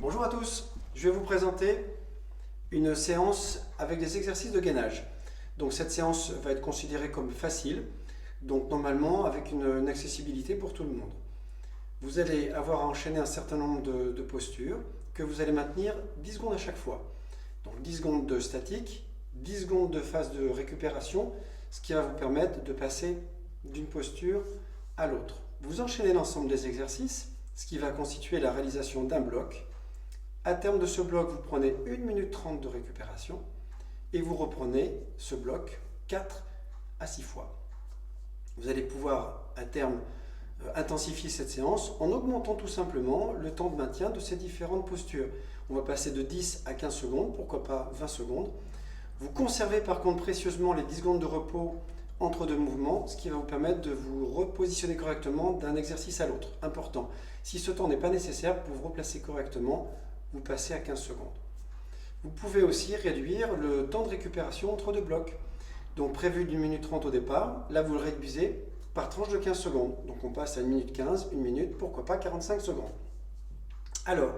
Bonjour à tous, je vais vous présenter une séance avec des exercices de gainage. Donc cette séance va être considérée comme facile, donc normalement avec une accessibilité pour tout le monde. Vous allez avoir à enchaîner un certain nombre de postures que vous allez maintenir 10 secondes à chaque fois. Donc 10 secondes de statique, 10 secondes de phase de récupération, ce qui va vous permettre de passer d'une posture à l'autre. Vous enchaînez l'ensemble des exercices, ce qui va constituer la réalisation d'un bloc. À terme de ce bloc, vous prenez 1 minute 30 de récupération et vous reprenez ce bloc 4 à 6 fois. Vous allez pouvoir à terme intensifier cette séance en augmentant tout simplement le temps de maintien de ces différentes postures. On va passer de 10 à 15 secondes, pourquoi pas 20 secondes. Vous conservez par contre précieusement les 10 secondes de repos entre deux mouvements, ce qui va vous permettre de vous repositionner correctement d'un exercice à l'autre. Important. Si ce temps n'est pas nécessaire pour vous replacer correctement, vous passez à 15 secondes. Vous pouvez aussi réduire le temps de récupération entre deux blocs. Donc prévu d'1 minute 30 au départ, là vous le réduisez par tranche de 15 secondes. Donc on passe à 1 minute 15, 1 minute, pourquoi pas 45 secondes. Alors,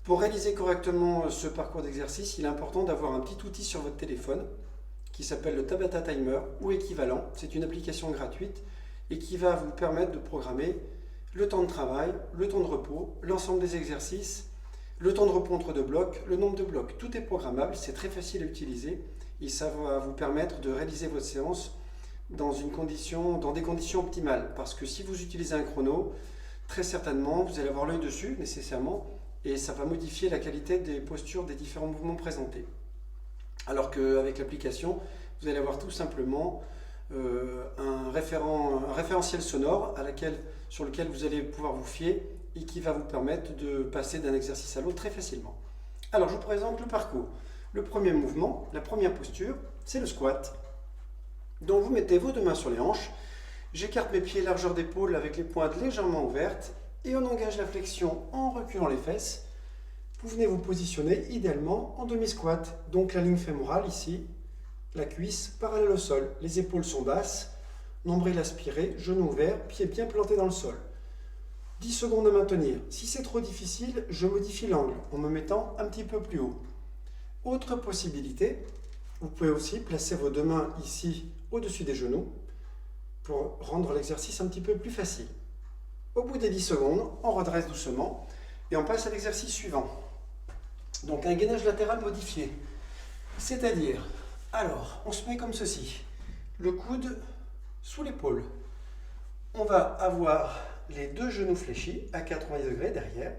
pour réaliser correctement ce parcours d'exercice, il est important d'avoir un petit outil sur votre téléphone qui s'appelle le Tabata Timer ou équivalent. C'est une application gratuite et qui va vous permettre de programmer le temps de travail, le temps de repos, l'ensemble des exercices, le temps de repos entre deux blocs, le nombre de blocs. Tout est programmable, c'est très facile à utiliser et ça va vous permettre de réaliser votre séance dans des conditions optimales. Parce que si vous utilisez un chrono, très certainement, vous allez avoir l'œil dessus nécessairement et ça va modifier la qualité des postures des différents mouvements présentés. Alors qu'avec l'application, vous allez avoir tout simplement un référentiel sonore sur lequel vous allez pouvoir vous fier et qui va vous permettre de passer d'un exercice à l'autre très facilement. Alors je vous présente le parcours. Le premier mouvement, la première posture, c'est le squat. Donc vous mettez vos deux mains sur les hanches, j'écarte mes pieds largeur d'épaule avec les pointes légèrement ouvertes et on engage la flexion en reculant les fesses. Vous venez vous positionner idéalement en demi-squat. Donc la ligne fémorale ici, la cuisse parallèle au sol, les épaules sont basses, nombril aspiré, genou ouvert, pieds bien plantés dans le sol. 10 secondes à maintenir. Si c'est trop difficile, je modifie l'angle en me mettant un petit peu plus haut. Autre possibilité, vous pouvez aussi placer vos deux mains ici au-dessus des genoux pour rendre l'exercice un petit peu plus facile. Au bout des 10 secondes, on redresse doucement et on passe à l'exercice suivant. Donc un gainage latéral modifié. C'est-à-dire, alors, on se met comme ceci. Le coude sous l'épaule. On va avoir les deux genoux fléchis à 90 degrés derrière.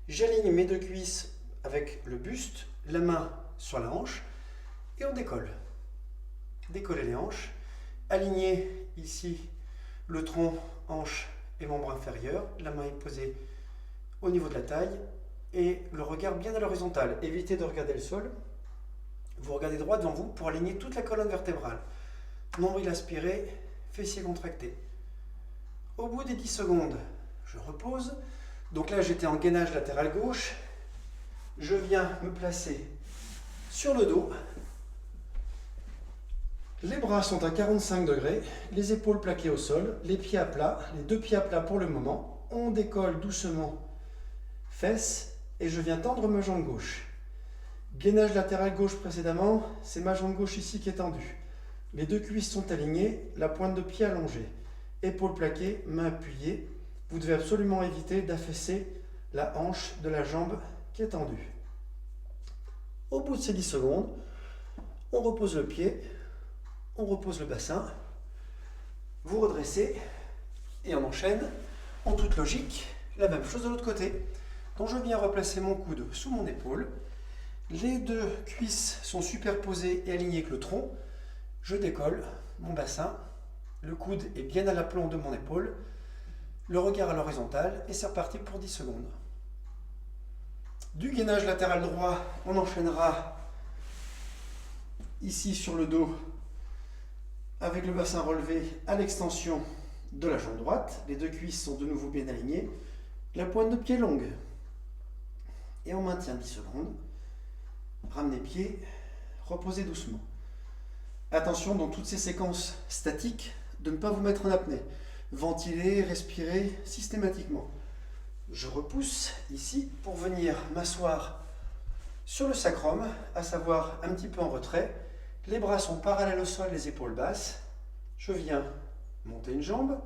J'aligne mes deux cuisses avec le buste, la main sur la hanche et on décolle. Décoller les hanches. Aligner ici le tronc, hanche et membre inférieur. La main est posée au niveau de la taille et le regard bien à l'horizontale. Évitez de regarder le sol. Vous regardez droit devant vous pour aligner toute la colonne vertébrale. Nombril aspiré, fessiers contractés. Au bout des 10 secondes, je repose. Donc là, j'étais en gainage latéral gauche. Je viens me placer sur le dos. Les bras sont à 45 degrés, les épaules plaquées au sol, les pieds à plat, les deux pieds à plat pour le moment. On décolle doucement, fesses, et je viens tendre ma jambe gauche. Gainage latéral gauche précédemment, c'est ma jambe gauche ici qui est tendue. Les deux cuisses sont alignées, la pointe de pied allongée. Épaules plaquées, mains appuyées. Vous devez absolument éviter d'affaisser la hanche de la jambe qui est tendue. Au bout de ces 10 secondes, on repose le pied, on repose le bassin, vous redressez et on enchaîne en toute logique la même chose de l'autre côté. Donc je viens replacer mon coude sous mon épaule, les deux cuisses sont superposées et alignées avec le tronc, je décolle mon bassin, le coude est bien à l'aplomb de mon épaule, le regard à l'horizontale et c'est reparti pour 10 secondes. Du gainage latéral droit, on enchaînera ici sur le dos avec le bassin relevé à l'extension de la jambe droite. Les deux cuisses sont de nouveau bien alignées, la pointe de pied longue. Et on maintient 10 secondes. Ramenez pieds, reposez doucement. Attention dans toutes ces séquences statiques de ne pas vous mettre en apnée. Ventilez, respirez systématiquement. Je repousse ici pour venir m'asseoir sur le sacrum, à savoir un petit peu en retrait. Les bras sont parallèles au sol, les épaules basses. Je viens monter une jambe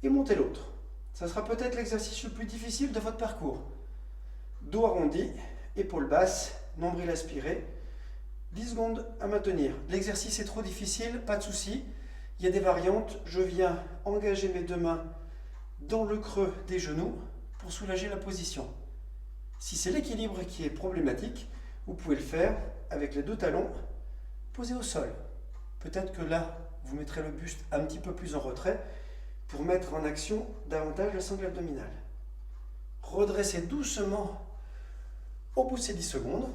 et monter l'autre. Ça sera peut-être l'exercice le plus difficile de votre parcours. Dos arrondi, épaules basses, nombril aspiré. 10 secondes à maintenir. L'exercice est trop difficile, pas de souci. Il y a des variantes. Je viens engager mes deux mains dans le creux des genoux pour soulager la position. Si c'est l'équilibre qui est problématique, vous pouvez le faire avec les deux talons posés au sol. Peut-être que là, vous mettrez le buste un petit peu plus en retrait pour mettre en action davantage le sangle abdominal. Redressez doucement au bout de ces 10 secondes.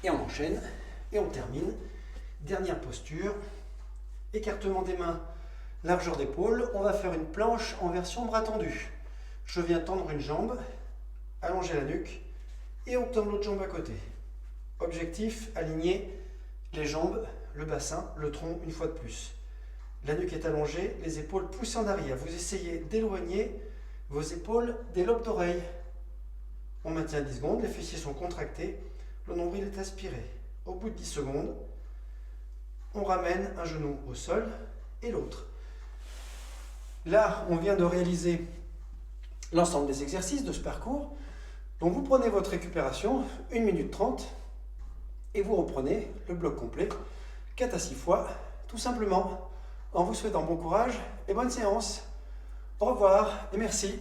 Et on enchaîne et on termine. Dernière posture. Écartement des mains, largeur d'épaule. On va faire une planche en version bras tendu. Je viens tendre une jambe, allonger la nuque et on tend l'autre jambe à côté. Objectif, aligner les jambes, le bassin, le tronc une fois de plus. La nuque est allongée, les épaules poussent en arrière. Vous essayez d'éloigner vos épaules des lobes d'oreilles. On maintient 10 secondes, les fessiers sont contractés, le nombril est aspiré. Au bout de 10 secondes, on ramène un genou au sol et l'autre. Là, on vient de réaliser l'ensemble des exercices de ce parcours. Donc vous prenez votre récupération, 1 minute 30, et vous reprenez le bloc complet, 4 à 6 fois, tout simplement, en vous souhaitant bon courage et bonne séance. Au revoir et merci.